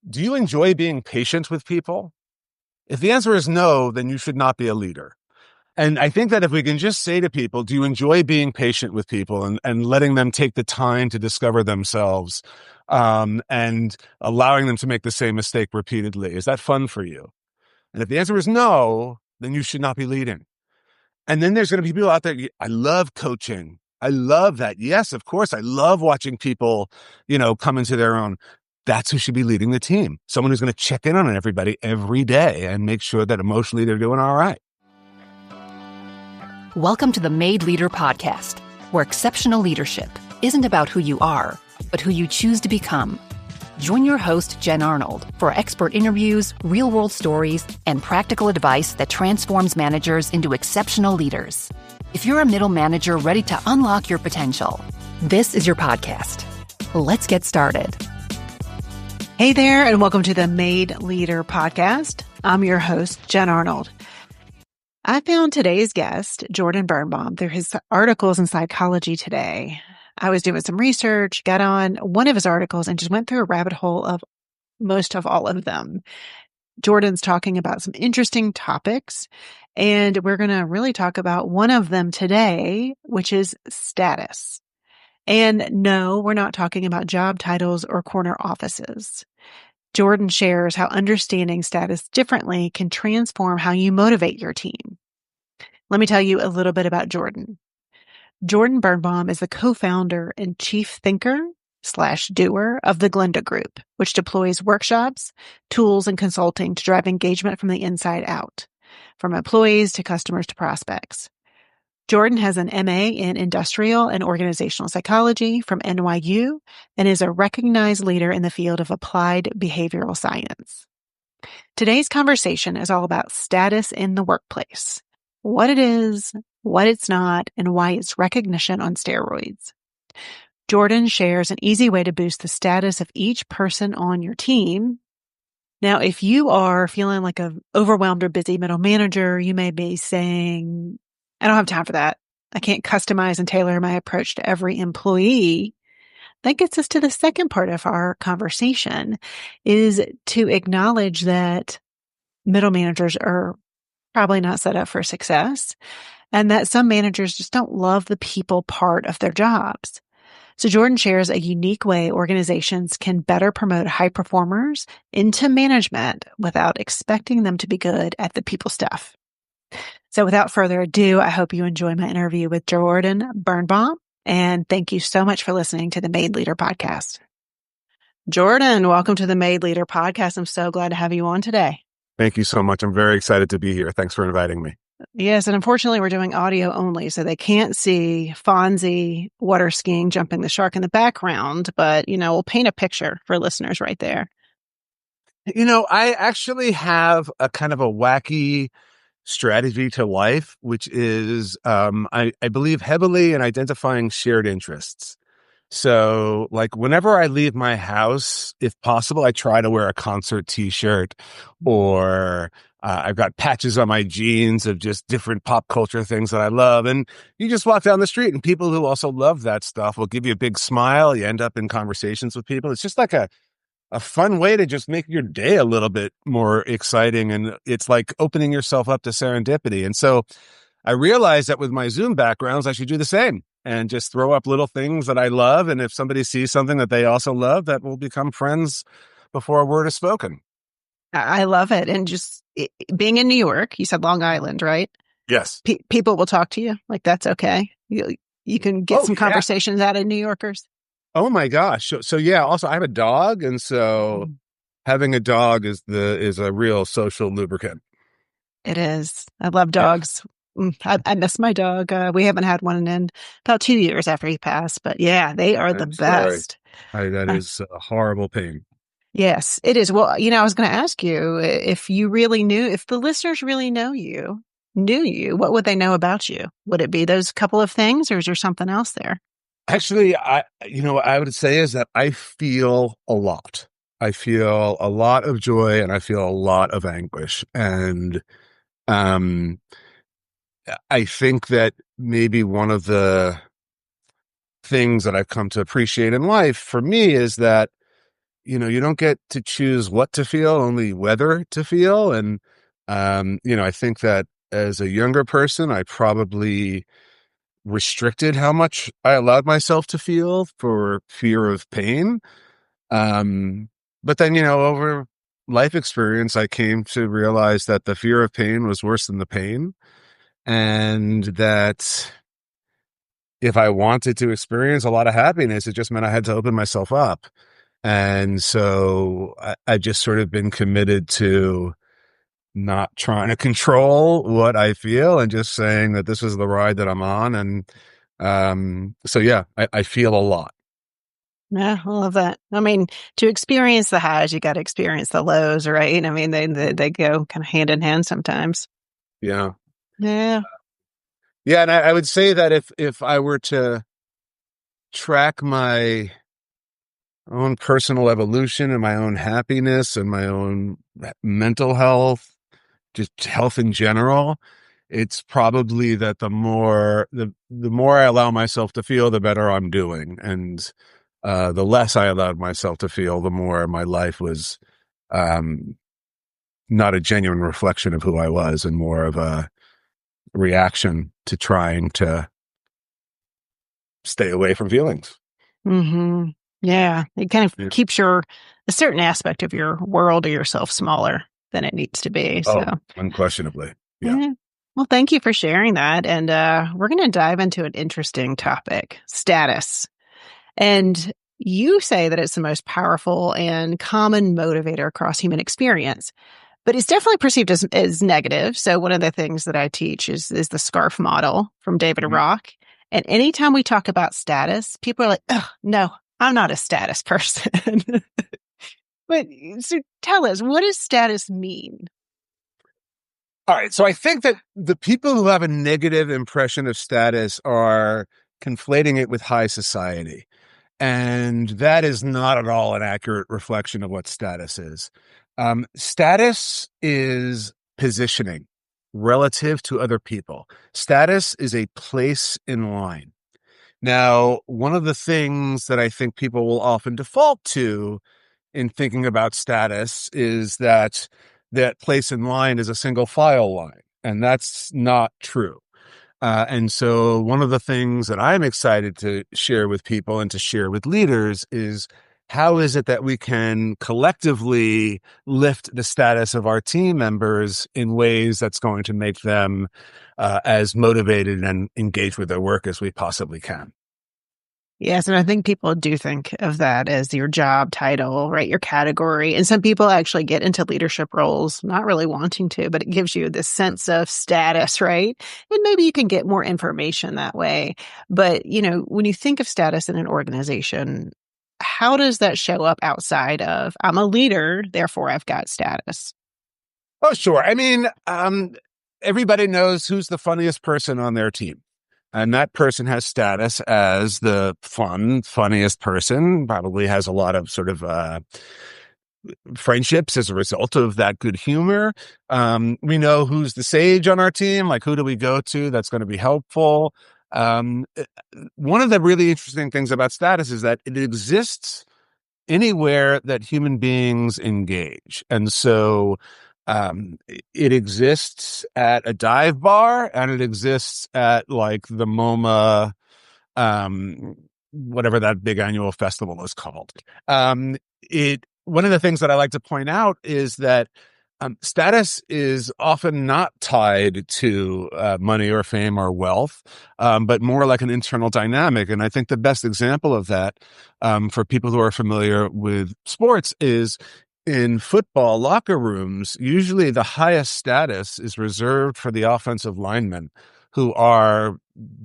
Do you enjoy being patient with people? If the answer is no, then you should not be a leader. And I think that if we can just say to people, do you enjoy being patient with people and letting them take the time to discover themselves, and allowing them to make the same mistake repeatedly? Is that fun for you? And if the answer is no, then you should not be leading. And then there's going to be people out there. I love coaching. I love that. Yes, of course. I love watching people, come into their own. That's who should be leading the team. Someone who's going to check in on everybody every day and make sure that emotionally they're doing all right. Welcome to the Made Leader Podcast, where exceptional leadership isn't about who you are, but who you choose to become. Join your host, Jen Arnold, for expert interviews, real-world stories, and practical advice that transforms managers into exceptional leaders. If you're a middle manager ready to unlock your potential, this is your podcast. Let's get started. Hey there, and welcome to the Made Leader Podcast. I'm your host, Jen Arnold. I found today's guest, Jordan Birnbaum, through his articles in Psychology Today. I was doing some research, got on one of his articles, and just went through a rabbit hole of most of all of them. Jordan's talking about some interesting topics, and we're going to really talk about one of them today, which is status. And no, we're not talking about job titles or corner offices. Jordan shares how understanding status differently can transform how you motivate your team. Let me tell you a little bit about Jordan. Jordan Birnbaum is the co-founder and chief thinker/doer of the Glenda Group, which deploys workshops, tools, and consulting to drive engagement from the inside out, from employees to customers to prospects. Jordan has an MA in Industrial and Organizational Psychology from NYU and is a recognized leader in the field of applied behavioral science. Today's conversation is all about status in the workplace, what it is, what it's not, and why it's recognition on steroids. Jordan shares an easy way to boost the status of each person on your team. Now, if you are feeling like an overwhelmed or busy middle manager, you may be saying, I don't have time for that. I can't customize and tailor my approach to every employee. That gets us to the second part of our conversation, is to acknowledge that middle managers are probably not set up for success, and that some managers just don't love the people part of their jobs. So Jordan shares a unique way organizations can better promote high performers into management without expecting them to be good at the people stuff. So without further ado, I hope you enjoy my interview with Jordan Birnbaum, and thank you so much for listening to the Made Leader Podcast. Jordan, welcome to the Made Leader Podcast. I'm so glad to have you on today. Thank you so much. I'm very excited to be here. Thanks for inviting me. Yes, and unfortunately, we're doing audio only, so they can't see Fonzie water skiing, jumping the shark in the background, but, we'll paint a picture for listeners right there. I actually have a kind of a wacky strategy to life, which is, I believe heavily in identifying shared interests. So like whenever I leave my house, if possible, I try to wear a concert t-shirt, or I've got patches on my jeans of just different pop culture things that I love. And you just walk down the street and people who also love that stuff will give you a big smile. You end up in conversations with people. It's just like a fun way to just make your day a little bit more exciting. And it's like opening yourself up to serendipity. And so I realized that with my Zoom backgrounds, I should do the same and just throw up little things that I love. And if somebody sees something that they also love, that will become friends before a word is spoken. I love it. And just being in New York, you said Long Island, right? Yes. People will talk to you. Like, that's okay. You can get some conversations out of New Yorkers. Oh my gosh. So yeah, also I have a dog. And so having a dog is a real social lubricant. It is. I love dogs. Yeah. I miss my dog. We haven't had one in about 2 years after he passed, but yeah, they are the best. That is a horrible pain. Yes, it is. Well, I was going to ask you if the listeners really knew you, what would they know about you? Would it be those couple of things, or is there something else there? Actually, what I would say is that I feel a lot. I feel a lot of joy and I feel a lot of anguish. And I think that maybe one of the things that I've come to appreciate in life for me is that you don't get to choose what to feel, only whether to feel. And, I think that as a younger person, I probably restricted how much I allowed myself to feel for fear of pain. Um, but then, over life experience, I came to realize that the fear of pain was worse than the pain. And that if I wanted to experience a lot of happiness, it just meant I had to open myself up. And so I've just sort of been committed to not trying to control what I feel and just saying that this is the ride that I'm on. And so, yeah, I feel a lot. Yeah, I love that. I mean, to experience the highs, you got to experience the lows, right? I mean, they go kind of hand in hand sometimes. Yeah. Yeah. Yeah. And I would say that if I were to track my own personal evolution and my own happiness and my own mental health, just health in general, it's probably that the more I allow myself to feel, the better I'm doing. And the less I allowed myself to feel, the more my life was um, not a genuine reflection of who I was and more of a reaction to trying to stay away from feelings. Hmm. Yeah. It kind of Yeah. keeps a certain aspect of your world or yourself smaller than it needs to be. So, Oh, unquestionably. Yeah. yeah. Well, thank you for sharing that. And we're going to dive into an interesting topic, status. And you say that it's the most powerful and common motivator across human experience, but it's definitely perceived as negative. So one of the things that I teach is the SCARF model from David Mhm. Rock. And anytime we talk about status, people are like, oh, no, I'm not a status person. But so tell us, what does status mean? All right. So I think that the people who have a negative impression of status are conflating it with high society. And that is not at all an accurate reflection of what status is. Status is positioning relative to other people. Status is a place in line. Now, one of the things that I think people will often default to in thinking about status is that that place in line is a single file line, and that's not true. And so one of the things that I'm excited to share with people and to share with leaders is how is it that we can collectively lift the status of our team members in ways that's going to make them as motivated and engaged with their work as we possibly can. Yes, and I think people do think of that as your job title, right? Your category. And some people actually get into leadership roles, not really wanting to, but it gives you this sense of status, right? And maybe you can get more information that way. But, when you think of status in an organization, how does that show up outside of I'm a leader, therefore I've got status? Oh, sure. I mean, everybody knows who's the funniest person on their team. And that person has status as the funniest person, probably has a lot of sort of friendships as a result of that good humor. We know who's the sage on our team, like who do we go to that's going to be helpful. Um, uh, One of the really interesting things about status is that it exists anywhere that human beings engage. And so it exists at a dive bar and it exists at like the MoMA, um, whatever that big annual festival is called. One of the things that I like to point out is that status is often not tied to money or fame or wealth, but more like an internal dynamic. And I think the best example of that for people who are familiar with sports is in football locker rooms. Usually the highest status is reserved for the offensive linemen who are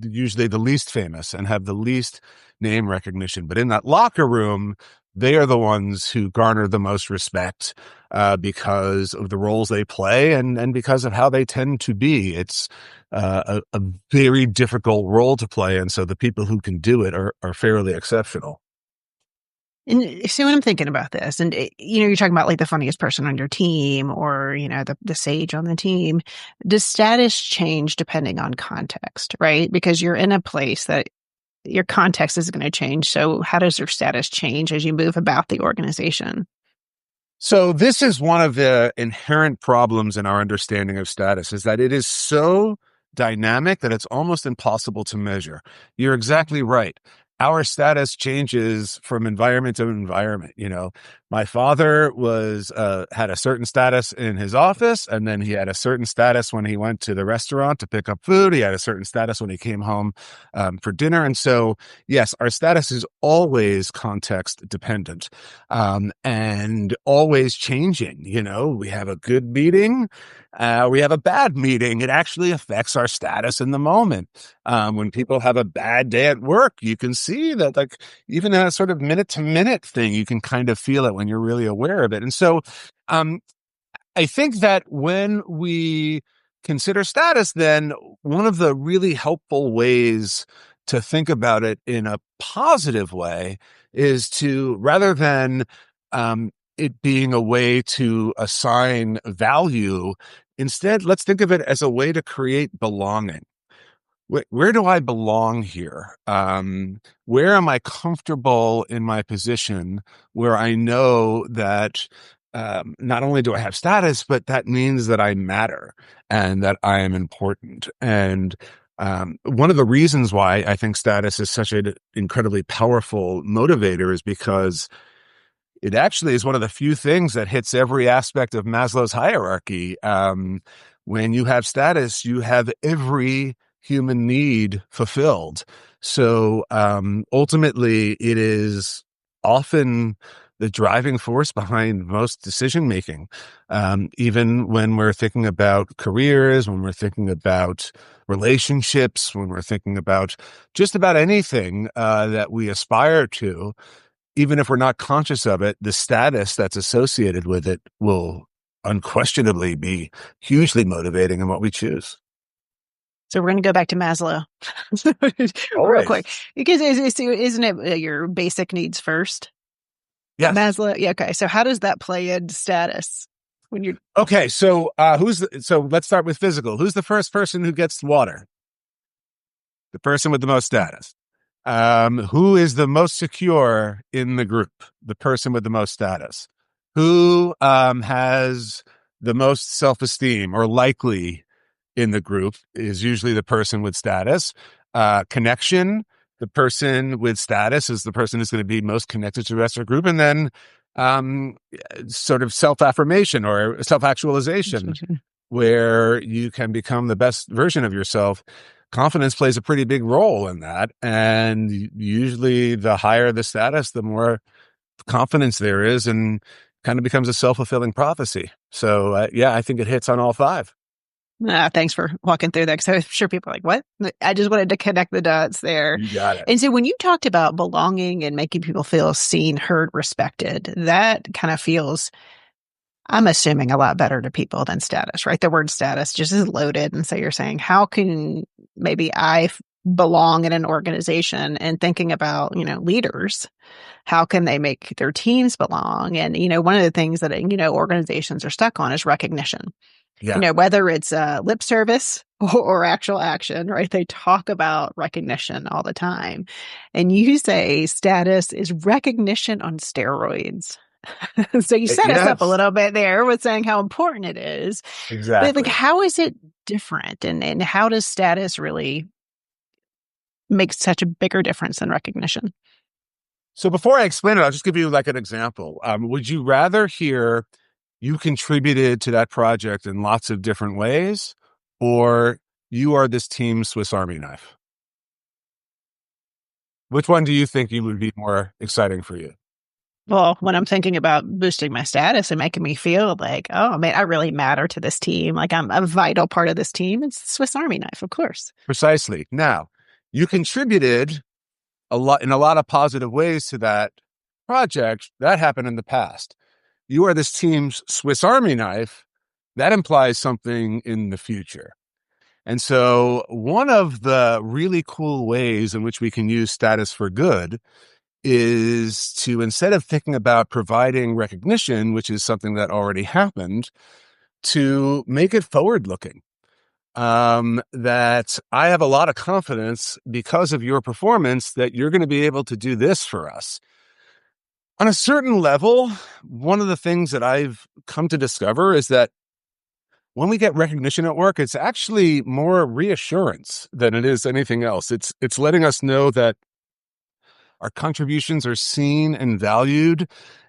usually the least famous and have the least name recognition. But in that locker room, they are the ones who garner the most respect because of the roles they play and because of how they tend to be. It's a very difficult role to play. And so the people who can do it are fairly exceptional. And so when I'm thinking about this, and you're talking about like the funniest person on your team, or the sage on the team, does status change depending on context, right? Because you're in a place that your context is going to change. So how does your status change as you move about the organization? So this is one of the inherent problems in our understanding of status, is that it is so dynamic that it's almost impossible to measure. You're exactly right. Our status changes from environment to environment. My father had a certain status in his office, and then he had a certain status when he went to the restaurant to pick up food. He had a certain status when he came home for dinner. And so, yes, our status is always context dependent, and always changing. We have a good meeting, we have a bad meeting. It actually affects our status in the moment. When people have a bad day at work, you can see that, like, even a sort of minute to minute thing, you can kind of feel it when you're really aware of it. And so, I think that when we consider status, then one of the really helpful ways to think about it in a positive way is to, rather than it being a way to assign value, instead, let's think of it as a way to create belonging. Where do I belong here? Where am I comfortable in my position, where I know that not only do I have status, but that means that I matter and that I am important. And one of the reasons why I think status is such an incredibly powerful motivator is because it actually is one of the few things that hits every aspect of Maslow's hierarchy. When you have status, you have every human need fulfilled. So ultimately, it is often the driving force behind most decision making. Even when we're thinking about careers, when we're thinking about relationships, when we're thinking about just about anything that we aspire to, even if we're not conscious of it, the status that's associated with it will unquestionably be hugely motivating in what we choose. So we're going to go back to Maslow real quick, because isn't it your basic needs first? Yes. Maslow. Yeah. Okay. So how does that play into status when you're okay? So so let's start with physical. Who's the first person who gets water? The person with the most status. Who is the most secure in the group? The person with the most status. Who has the most self-esteem or likely in the group is usually the person with status. Connection, the person with status is the person who's going to be most connected to the rest of the group. And then sort of self-affirmation or self-actualization, where you can become the best version of yourself. Confidence plays a pretty big role in that. And usually the higher the status, the more confidence there is, and kind of becomes a self-fulfilling prophecy. So, yeah, I think it hits on all five. Thanks for walking through that, because I'm sure people are like, what? I just wanted to connect the dots there. You got it. And so when you talked about belonging and making people feel seen, heard, respected, that kind of feels, I'm assuming, a lot better to people than status, right? The word status just is loaded. And so you're saying, how can maybe I belong in an organization, and thinking about, leaders, how can they make their teams belong? And, one of the things that, organizations are stuck on is recognition. Yeah. Whether it's lip service or actual action, right? They talk about recognition all the time. And you say status is recognition on steroids. So you set us up a little bit there with saying how important it is. Exactly. But how is it different? And how does status really make such a bigger difference than recognition? So before I explain it, I'll just give you like an example. Would you rather hear you contributed to that project in lots of different ways, or you are this team's Swiss Army knife? Which one do you think you would be more exciting for you? Well, when I'm thinking about boosting my status and making me feel like, oh, man, I really matter to this team, like I'm a vital part of this team, it's the Swiss Army knife, of course. Precisely. Now, you contributed a lot in a lot of positive ways to that project. That happened in the past. You are this team's Swiss Army knife. That implies something in the future. And so one of the really cool ways in which we can use status for good is to, instead of thinking about providing recognition, which is something that already happened, to make it forward looking. that I have a lot of confidence because of your performance that you're going to be able to do this for us. On a certain level, one of the things that I've come to discover is that when we get recognition at work, it's actually more reassurance than it is anything else. It's letting us know that our contributions are seen and valued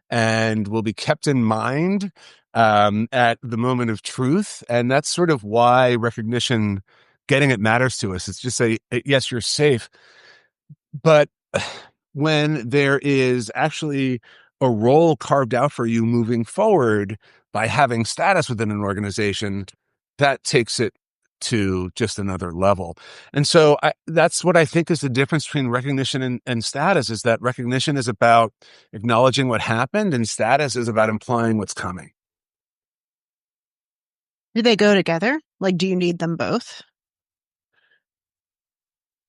and will be kept in mind at the moment of truth. And that's sort of why recognition, getting it matters to us. It's just say, yes, you're safe. But when there is actually a role carved out for you moving forward by having status within an organization, that takes it to just another level. And so that's what I think is the difference between recognition and status, is that recognition is about acknowledging what happened and status is about implying what's coming. Do they go together? Like, do you need them both?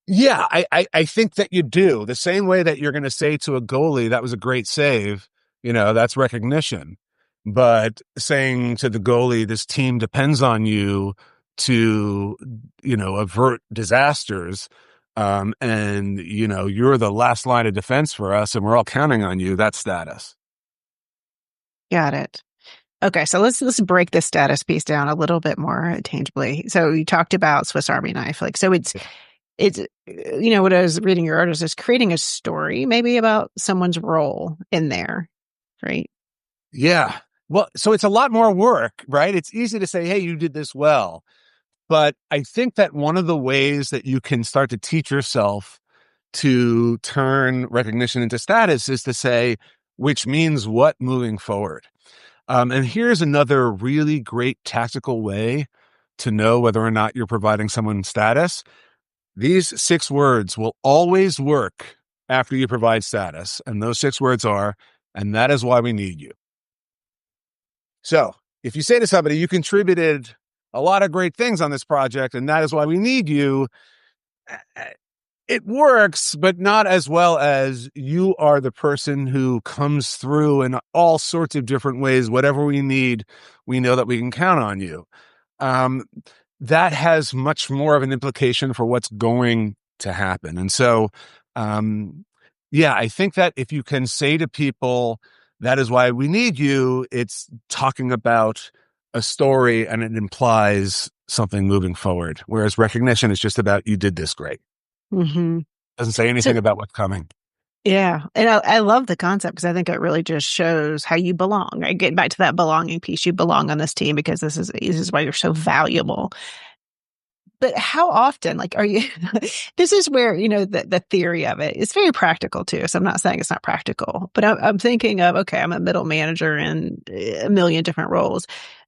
Yeah, I think that you do. The same way that you're going to say to a goalie, that was a great save, that's recognition. But saying to the goalie, this team depends on you to, avert disasters. And, you're the last line of defense for us and we're all counting on you. That's status. Got it. Okay, so let's break this status piece down a little bit more tangibly. So you talked about Swiss Army knife, like so it's what I was reading your article is creating a story maybe about someone's role in there, right? Yeah. Well, so it's a lot more work, right? It's easy to say, hey, you did this well. But I think that one of the ways that you can start to teach yourself to turn recognition into status is to say, which means what moving forward. And here's another really great tactical way to know whether or not you're providing someone status. These 6 words will always work after you provide status. And those 6 words are, and that is why we need you. So if you say to somebody, you contributed a lot of great things on this project, and that is why we need you, it works, but not as well as you are the person who comes through in all sorts of different ways. Whatever we need, we know that we can count on you. That has much more of an implication for what's going to happen. And so, I think that if you can say to people, that is why we need you, it's talking about a story and it implies something moving forward. Whereas recognition is just about, you did this great. Mm-hmm. Doesn't say anything about what's coming. Yeah. And I love the concept because I think it really just shows how you belong, right? Getting back to that belonging piece, you belong on this team because this is why you're so valuable. But how often, like, are you, this is where, the theory of it is very practical too. So I'm not saying it's not practical, but I'm thinking of, okay, I'm a middle manager in a million different roles.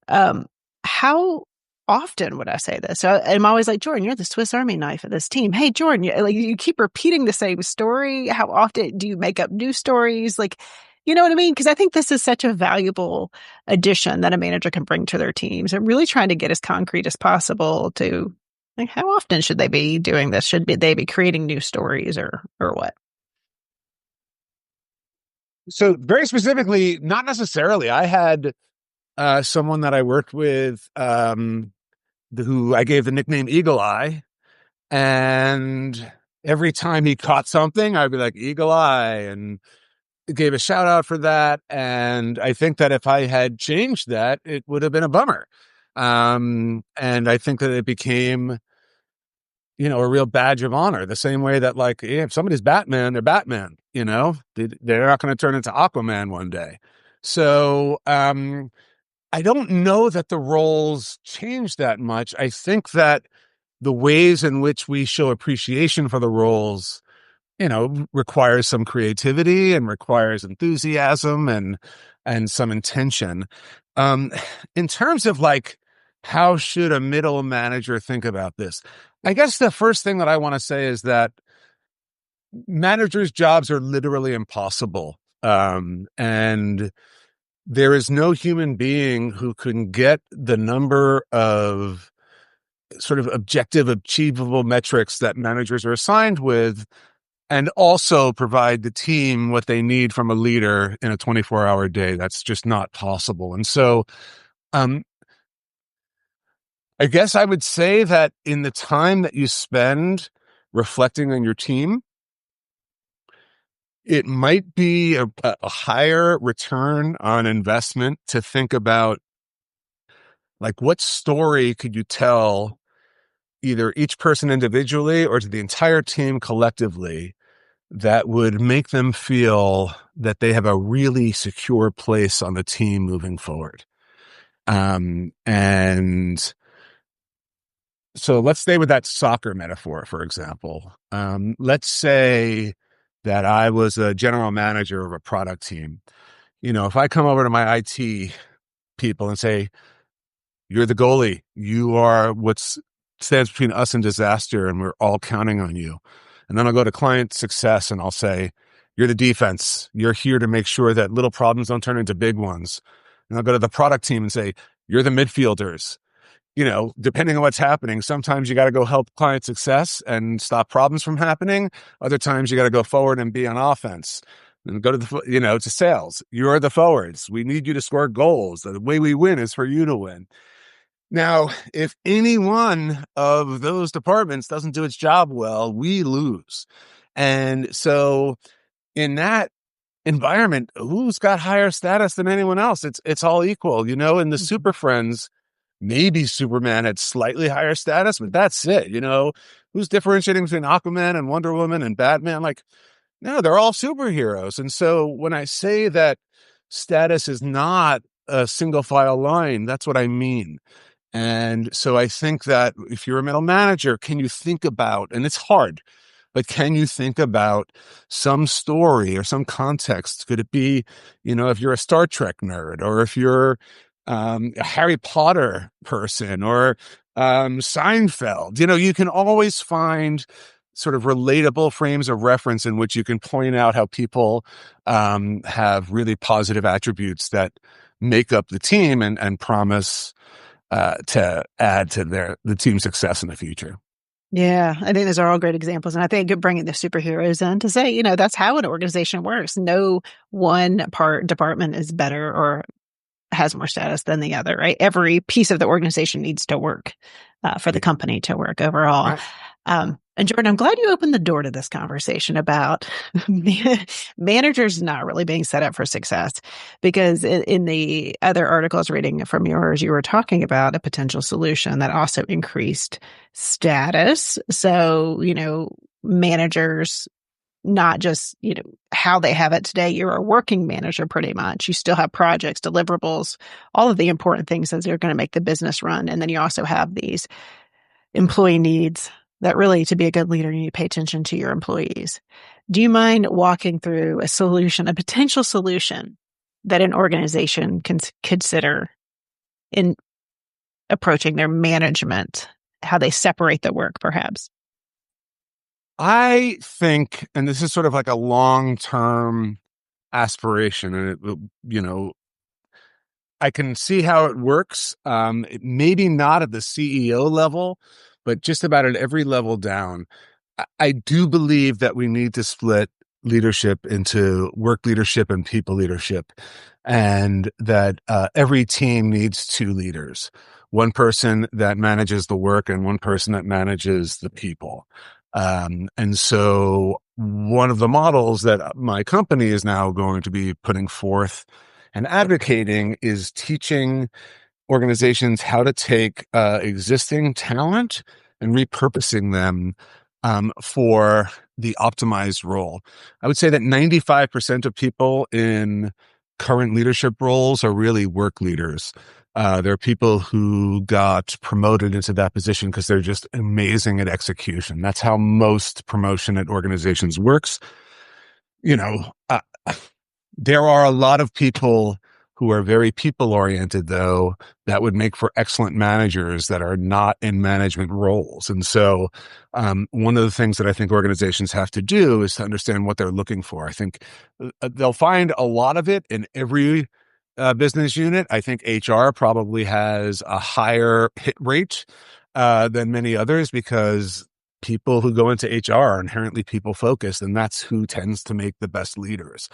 How often would I say this? So I'm always like, Jordan, you're the Swiss Army knife of this team. Hey, Jordan, you keep repeating the same story. How often do you make up new stories? Like, you know what I mean? Because I think this is such a valuable addition that a manager can bring to their teams. I'm really trying to get as concrete as possible to, like, how often should they be doing this? They be creating new stories or what? So very specifically, not necessarily. I had someone that I worked with who I gave the nickname Eagle Eye. And every time he caught something, I'd be like, Eagle Eye, and gave a shout out for that. And I think that if I had changed that, it would have been a bummer. And I think that it became, a real badge of honor, the same way that, like, if somebody's Batman, they're Batman, they're not going to turn into Aquaman one day. So, I don't know that the roles change that much. I think that the ways in which we show appreciation for the roles, requires some creativity and requires enthusiasm and some intention. In terms of, like, how should a middle manager think about this? I guess the first thing that I want to say is that managers' jobs are literally impossible. And there is no human being who can get the number of sort of objective, achievable metrics that managers are assigned with, and also provide the team what they need from a leader in a 24-hour day. That's just not possible. And so, I guess I would say that in the time that you spend reflecting on your team, it might be a higher return on investment to think about, like, what story could you tell either each person individually or to the entire team collectively that would make them feel that they have a really secure place on the team moving forward. And so let's stay with that soccer metaphor, for example. Let's say that I was a general manager of a product team. If I come over to my IT people and say, you're the goalie, you are what stands between us and disaster, and we're all counting on you. And then I'll go to client success and I'll say, you're the defense. You're here to make sure that little problems don't turn into big ones. And I'll go to the product team and say, you're the midfielders. Depending on what's happening, sometimes you got to go help client success and stop problems from happening. Other times you got to go forward and be on offense and go to to sales. You're the forwards. We need you to score goals. The way we win is for you to win. Now, if any one of those departments doesn't do its job well, we lose. And so in that environment, who's got higher status than anyone else? It's all equal, in the Super Friends. Maybe Superman had slightly higher status, but that's it. Who's differentiating between Aquaman and Wonder Woman and Batman? Like, no, they're all superheroes. And so when I say that status is not a single file line, that's what I mean. And so I think that if you're a middle manager, can you think about, and it's hard, but can you think about some story or some context? Could it be, if you're a Star Trek nerd, or if you're a Harry Potter person, or Seinfeld, you can always find sort of relatable frames of reference in which you can point out how people have really positive attributes that make up the team and promise to add to the team's success in the future. Yeah, I think those are all great examples. And I think bringing the superheroes in to say, that's how an organization works. No one department is better or has more status than the other, right? Every piece of the organization needs to work for the company to work overall. Right. And Jordan, I'm glad you opened the door to this conversation about managers not really being set up for success, because in the other articles reading from yours, you were talking about a potential solution that also increased status. So, managers, not just, how they have it today. You're a working manager pretty much. You still have projects, deliverables, all of the important things that are going to make the business run. And then you also have these employee needs that really, to be a good leader, you need to pay attention to your employees. Do you mind walking through a potential solution that an organization can consider in approaching their management, how they separate the work, perhaps? I think, and this is sort of like a long-term aspiration, and I can see how it works. Maybe not at the CEO level, but just about at every level down. I do believe that we need to split leadership into work leadership and people leadership, and that every team needs two leaders, one person that manages the work and one person that manages the people. And so one of the models that my company is now going to be putting forth and advocating is teaching organizations how to take existing talent and repurposing them for the optimized role. I would say that 95% of people in current leadership roles are really work leaders. There are people who got promoted into that position because they're just amazing at execution. That's how most promotion at organizations works. There are a lot of people who are very people-oriented, though, that would make for excellent managers that are not in management roles. And so one of the things that I think organizations have to do is to understand what they're looking for. I think they'll find a lot of it in every business unit. I think HR probably has a higher hit rate than many others because people who go into HR are inherently people focused, and that's who tends to make the best leaders.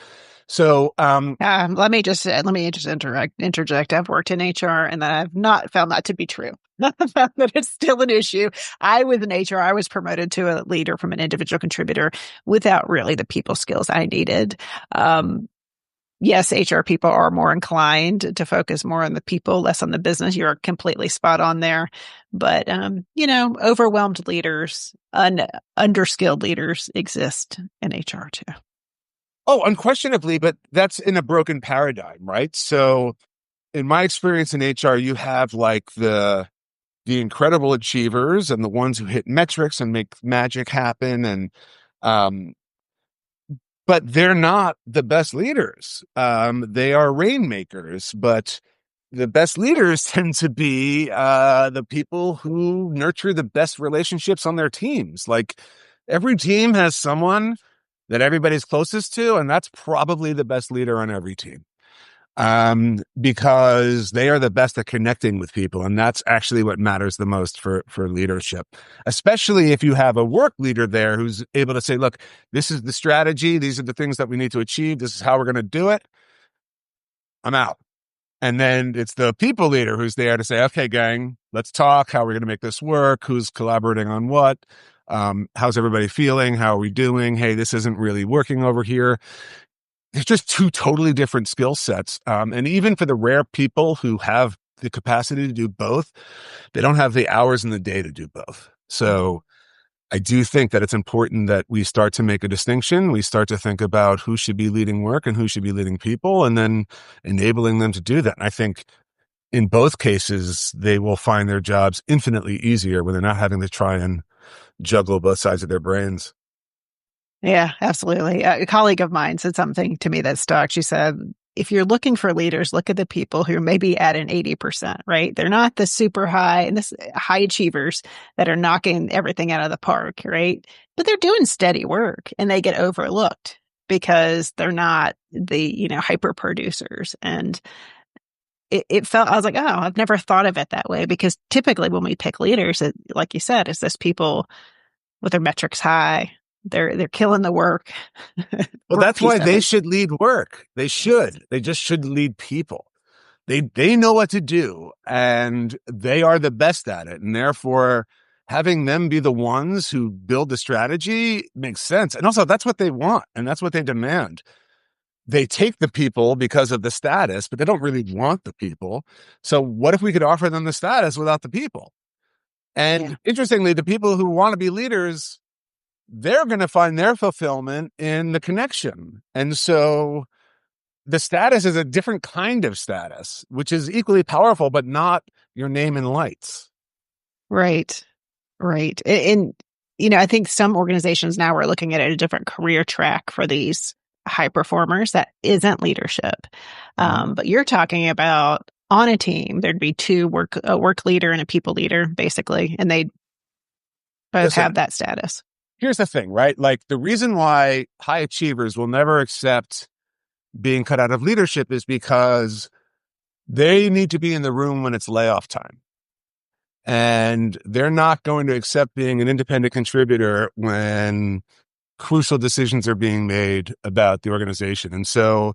So, let me just interject. I've worked in HR, and I've not found that to be true. That it's still an issue. I was in HR. I was promoted to a leader from an individual contributor without really the people skills I needed. Yes, HR people are more inclined to focus more on the people, less on the business. You're completely spot on there. But, overwhelmed leaders, underskilled leaders exist in HR too. oh, unquestionably, but that's in a broken paradigm, right? So in my experience in HR, you have like the incredible achievers and the ones who hit metrics and make magic happen. Um, but they're not the best leaders. They are rainmakers, but the best leaders tend to be the people who nurture the best relationships on their teams. Like every team has someone that everybody's closest to, and that's probably the best leader on every team. Because they are the best at connecting with people. And that's actually what matters the most for leadership, especially if you have a work leader there who's able to say, look, this is the strategy. These are the things that we need to achieve. This is how we're going to do it. I'm out. And then it's the people leader who's there to say, okay, gang, let's talk. How are we going to make this work? Who's collaborating on what? How's everybody feeling? How are we doing? Hey, this isn't really working over here. It's just two totally different skill sets. And even for the rare people who have the capacity to do both, they don't have the hours in the day to do both. So I do think that it's important that we start to make a distinction. We start to think about who should be leading work and who should be leading people, and then enabling them to do that. And I think in both cases, they will find their jobs infinitely easier when they're not having to try and juggle both sides of their brains. Yeah, absolutely. A colleague of mine said something to me that stuck. She said, if you're looking for leaders, look at the people who are maybe at an 80%, right? They're not the super high and this high achievers that are knocking everything out of the park, right? But they're doing steady work and they get overlooked because they're not the, hyper producers. And it felt, I was like, oh, I've never thought of it that way, because typically when we pick leaders, like you said, it's this people with their metrics high. They're killing the work. Well, Work that's why piece of they it. should lead work. They should. They just should lead people. They know what to do, and they are the best at it. And therefore, having them be the ones who build the strategy makes sense. And also, that's what they want, and that's what they demand. They take the people because of the status, but they don't really want the people. So what if we could offer them the status without the people? Yeah. And interestingly, the people who want to be leaders, they're going to find their fulfillment in the connection. And so the status is a different kind of status, which is equally powerful, but not your name and lights. Right. Right. And, I think some organizations now are looking at a different career track for these high performers that isn't leadership. Mhm. But you're talking about on a team, there'd be a work leader and a people leader, basically, and they both Listen, have that status. here's the thing, right? Like the reason why high achievers will never accept being cut out of leadership is because they need to be in the room when it's layoff time. And they're not going to accept being an independent contributor when crucial decisions are being made about the organization. And so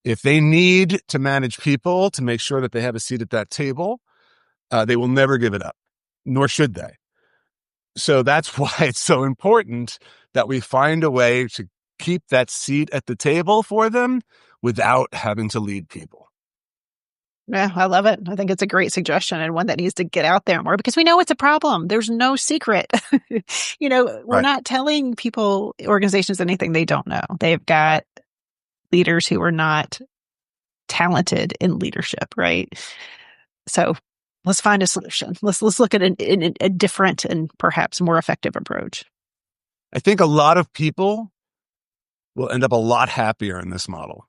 if they need to manage people to make sure that they have a seat at that table, they will never give it up, nor should they. So that's why it's so important that we find a way to keep that seat at the table for them without having to lead people. Yeah, I love it. I think it's a great suggestion and one that needs to get out there more, because we know it's a problem. There's no secret. We're Right. not telling people, organizations, anything they don't know. They've got leaders who are not talented in leadership, right? So let's find a solution. Let's look at a different and perhaps more effective approach. I think a lot of people will end up a lot happier in this model.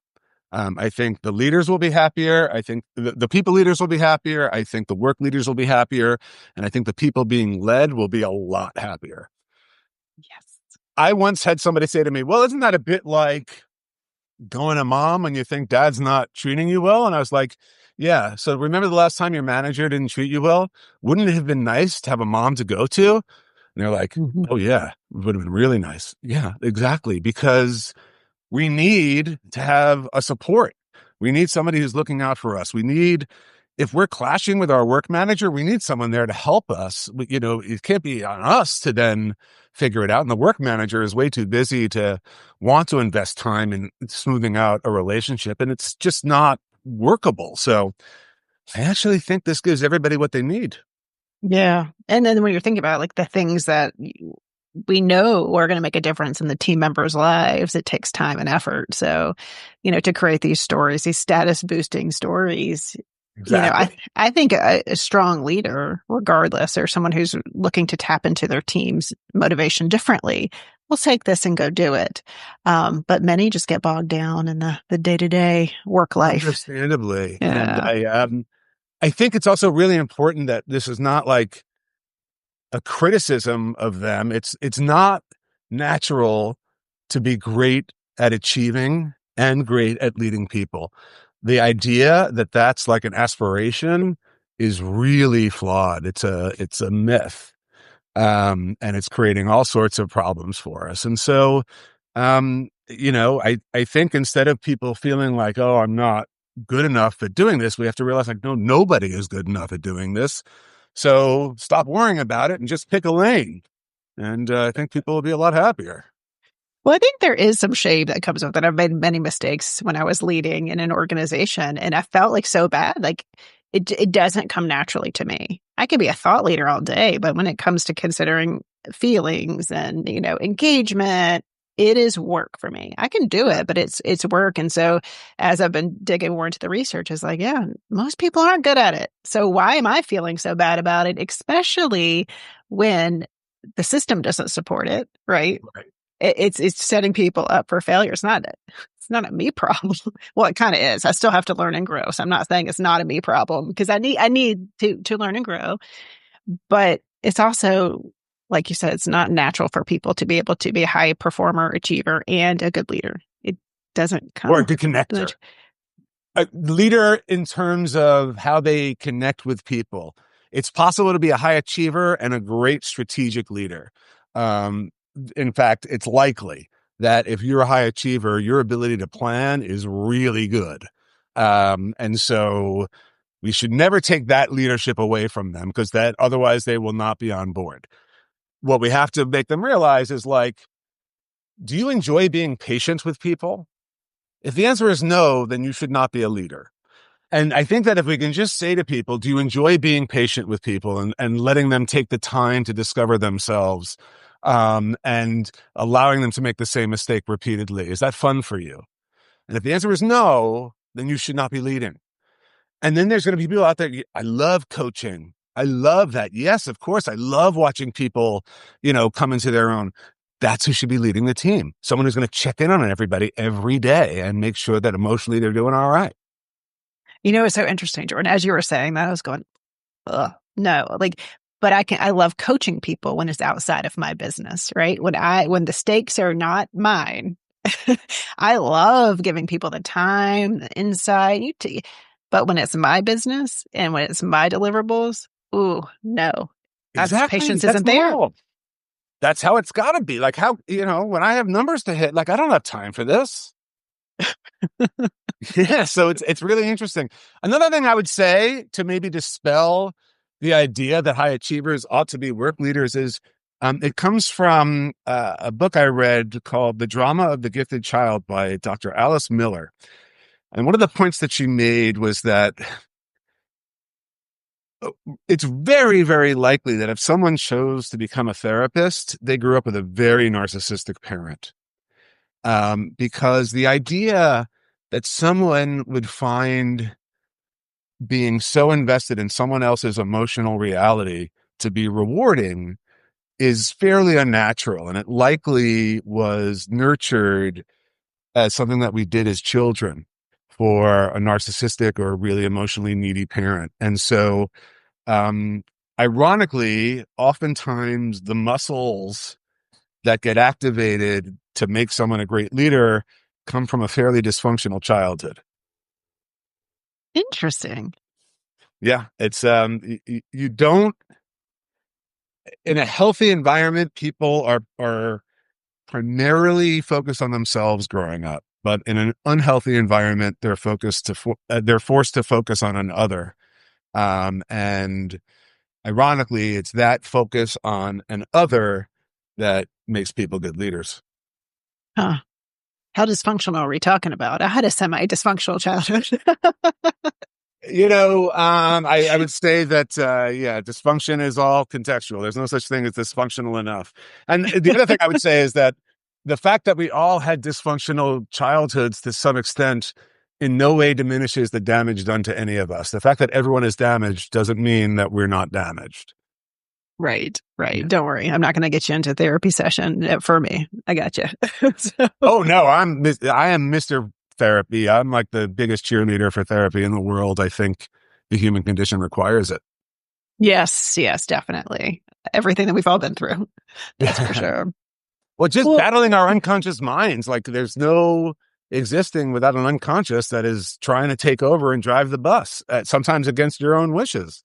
I think the leaders will be happier. I think the people leaders will be happier. I think the work leaders will be happier. And I think the people being led will be a lot happier. Yes. I once had somebody say to me, well, isn't that a bit like going to mom when you think dad's not treating you well? And I was like, yeah. So remember the last time your manager didn't treat you well? Wouldn't it have been nice to have a mom to go to? And they're like, Mhm. oh, yeah, it would have been really nice. Yeah, exactly. Because we need to have a support. We need somebody who's looking out for us. If we're clashing with our work manager, we need someone there to help us. It can't be on us to then figure it out. And the work manager is way too busy to want to invest time in smoothing out a relationship. And it's just not workable. So I actually think this gives everybody what they need. Yeah. And then when you're thinking about like the things that we know are going to make a difference in the team members' lives, it takes time and effort. So, to create these stories, these status boosting stories, Exactly. I think a strong leader, regardless, or someone who's looking to tap into their team's motivation differently, will take this and go do it. But many just get bogged down in the day-to-day work life. Understandably. And Yeah. I think it's also really important that this is not like a criticism of them. It's not natural to be great at achieving and great at leading people. The idea that that's like an aspiration is really flawed. It's a myth. And it's creating all sorts of problems for us. And so, I think instead of people feeling like, oh, I'm not good enough at doing this, we have to realize like, no, nobody is good enough at doing this. So stop worrying about it and just pick a lane. And I think people will be a lot happier. Well, I think there is some shame that comes with it. I've made many mistakes when I was leading in an organization, and I felt like so bad. Like it doesn't come naturally to me. I could be a thought leader all day, but when it comes to considering feelings and engagement, it is work for me. I can do it, but it's work. And so, as I've been digging more into the research, it's like, yeah, most people aren't good at it. So why am I feeling so bad about it? Especially when the system doesn't support it, right? Right. It's setting people up for failure. It's not a me problem. Well, it kind of is. I still have to learn and grow. So I'm not saying it's not a me problem because I need to learn and grow. But it's also, like you said, it's not natural for people to be able to be a high performer, achiever, and a good leader. It doesn't Or a come. good connector. A leader in terms of how they connect with people. It's possible to be a high achiever and a great strategic leader. Um, in fact, it's likely that if you're a high achiever, your ability to plan is really good. And so we should never take that leadership away from them because that otherwise they will not be on board. What we have to make them realize is like, do you enjoy being patient with people? If the answer is no, then you should not be a leader. And I think that if we can just say to people, do you enjoy being patient with people and letting them take the time to discover themselves, and allowing them to make the same mistake repeatedly? Is that fun for you? And if the answer is no, then you should not be leading. And then there's going to be people out there. I love coaching. I love that. Yes, of course. I love watching people, come into their own. That's who should be leading the team. Someone who's going to check in on everybody every day and make sure that emotionally they're doing all right. It's so interesting, Jordan. As you were saying that, I was going, ugh, no, but I love coaching people when it's outside of my business, right? When the stakes are not mine, I love giving people the time, the insight, but when it's my business and when it's my deliverables, ooh, no, Exactly. patience That's isn't there. normal. That's how it's got to be. Like how, when I have numbers to hit, like I don't have time for this. Yeah, so it's really interesting. Another thing I would say to maybe dispel the idea that high achievers ought to be work leaders is it comes from a book I read called The Drama of the Gifted Child by Dr. Alice Miller. And one of the points that she made was that it's very, very likely that if someone chose to become a therapist, they grew up with a very narcissistic parent. Because the idea that someone would find being so invested in someone else's emotional reality to be rewarding is fairly unnatural. And it likely was nurtured as something that we did as children for a narcissistic or really emotionally needy parent. And so, um, ironically, oftentimes the muscles that get activated to make someone a great leader come from a fairly dysfunctional childhood. Interesting. Yeah, it's you don't in a healthy environment, people are primarily focused on themselves growing up. But in an unhealthy environment, they're forced to focus on another. And ironically, it's that focus on an other that makes people good leaders. Huh. How dysfunctional are we talking about? I had a semi-dysfunctional childhood. I would say that, yeah, dysfunction is all contextual. There's no such thing as dysfunctional enough. And the other thing I would say is that the fact that we all had dysfunctional childhoods to some extent in no way diminishes the damage done to any of us. The fact that everyone is damaged doesn't mean that we're not damaged. Right. Yeah. Don't worry. I'm not going to get you into a therapy session for me. I got you. So, Oh no, I am Mr. Therapy. I'm like the biggest cheerleader for therapy in the world. I think the human condition requires it. yes, definitely. Everything that we've all been through. That's for sure. Well, just Well, battling our unconscious minds. Like there's no existing without an unconscious that is trying to take over and drive the bus, sometimes against your own wishes.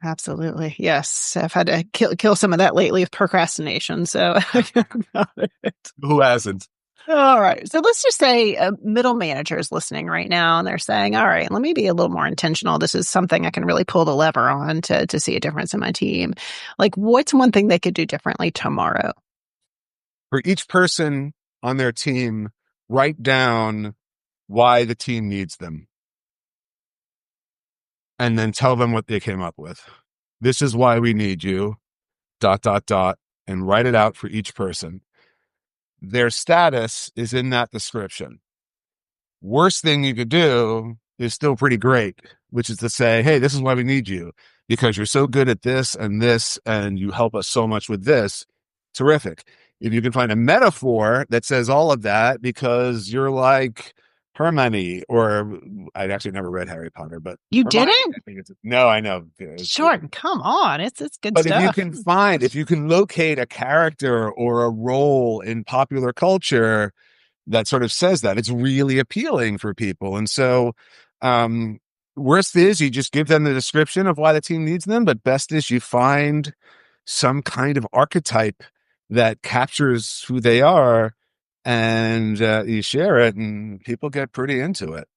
absolutely. Yes. I've had to kill some of that lately with procrastination. So got it. Who hasn't? All right. So let's just say a middle manager is listening right now and they're saying, all right, let me be a little more intentional. This is something I can really pull the lever on to see a difference in my team. Like, what's one thing they could do differently tomorrow? For each person on their team, write down why the team needs them and then tell them what they came up with. This is why we need you, ... and write it out for each person. Their status is in that description. Worst thing you could do is still pretty great, which is to say, hey, this is why we need you because you're so good at this, and you help us so much with this. Terrific. If you can find a metaphor that says all of that because you're like Hermione, or I'd actually never read Harry Potter, but You Hermione, didn't? I think no, I know. Jordan, come on. It's good But stuff. if you can locate a character or a role in popular culture that sort of says that, it's really appealing for people. And so, worst is you just give them the description of why the team needs them, but best is you find some kind of archetype that captures who they are, and you share it, and people get pretty into it.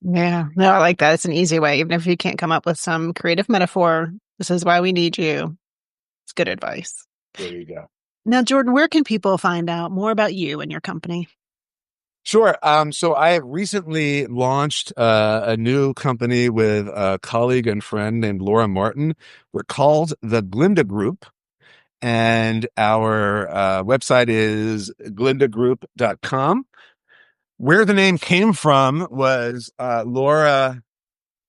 Yeah, no, I like that. It's an easy way. Even if you can't come up with some creative metaphor, this is why we need you. It's good advice. There you go. Now, Jordan, where can people find out more about you and your company? Sure. So I have recently launched a new company with a colleague and friend named Laura Martin. We're called the Glinda Group, and our website is glindagroup.com. Where the name came from was Laura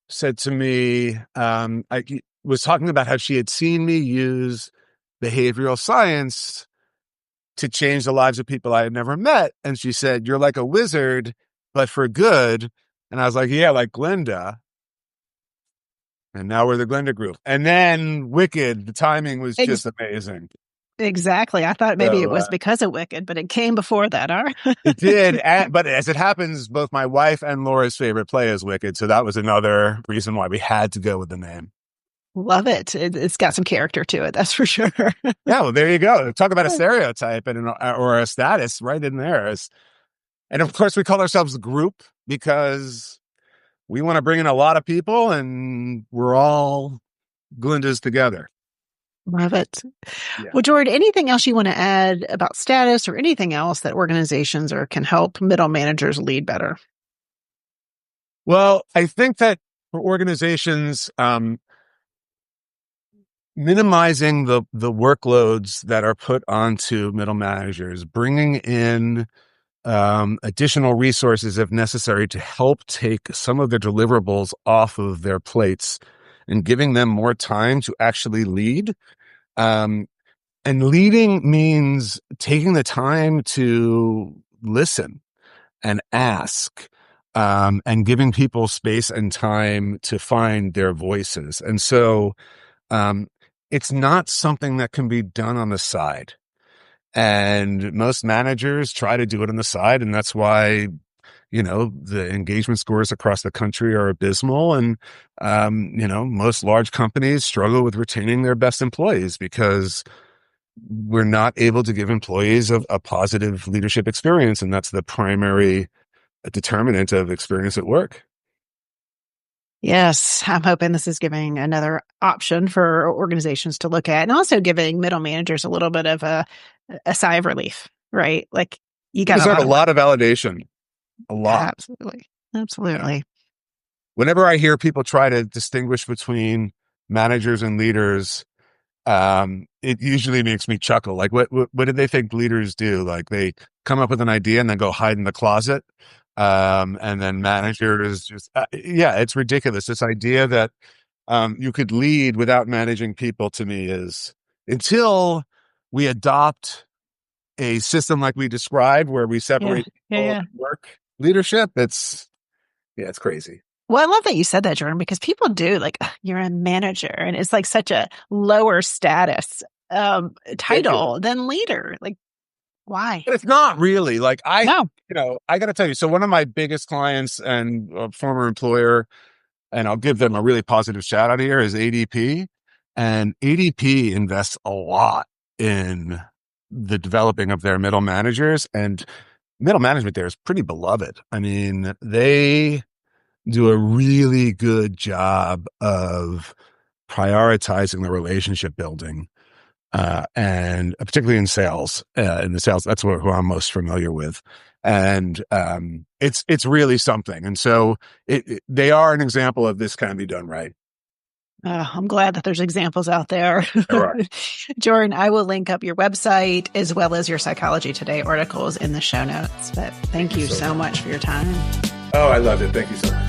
said to me, I was talking about how she had seen me use behavioral science to change the lives of people I had never met. And she said, you're like a wizard, but for good. And I was like, yeah, like Glinda. And now we're the Glinda Group. And then Wicked, the timing was just amazing. Exactly. I thought maybe it So was because of Wicked, but it came before that. All right. it did. But as it happens, both my wife and Laura's favorite play is Wicked. So that was another reason why we had to go with the name. Love it. It's got some character to it. That's for sure. Yeah, well, there you go. Talk about a stereotype or a status right in there. And of course, we call ourselves the group because we want to bring in a lot of people, and we're all Glindas together. Love it. Yeah. Well, Jordan, anything else you want to add about status or anything else that organizations or can help middle managers lead better? Well, I think that for organizations, minimizing the workloads that are put onto middle managers, bringing in additional resources if necessary to help take some of their deliverables off of their plates and giving them more time to actually lead. And leading means taking the time to listen and ask, and giving people space and time to find their voices. And so, it's not something that can be done on the side. And most managers try to do it on the side. And that's why, the engagement scores across the country are abysmal. And, most large companies struggle with retaining their best employees because we're not able to give employees a positive leadership experience. And that's the primary determinant of experience at work. Yes, I'm hoping this is giving another option for organizations to look at, and also giving middle managers a little bit of a sigh of relief, right? Like you You got a deserve lot a of work. lot of validation, a lot. Absolutely. Yeah. Absolutely. Whenever I hear people try to distinguish between managers and leaders, it usually makes me chuckle. Like, what did they think leaders do? Like, they come up with an idea and then go hide in the closet. And then managers just, yeah, it's ridiculous. This idea that you could lead without managing people, to me, is, until we adopt a system like we described, where we Yeah. separate Yeah. people Yeah. and work leadership. It's crazy. Well, I love that you said that, Jordan, because people do like, "Ugh, you're a manager," and it's like such a lower status Ridiculous. title than leader. Like, why? But it's not really. Like, No. I got to tell you. So one of my biggest clients and a former employer, and I'll give them a really positive shout out here, is ADP. And ADP invests a lot in the developing of their middle managers, and middle management there is pretty beloved. I mean, they do a really good job of prioritizing the relationship building, and particularly in sales. In the sales, that's who I'm most familiar with, and it's really something. And so they are an example of this can be done right. I'm glad that there's examples out there. All right. Jordan, I will link up your website as well as your Psychology Today articles in the show notes. But thank you so much for your time. Oh, I loved it. Thank you so much.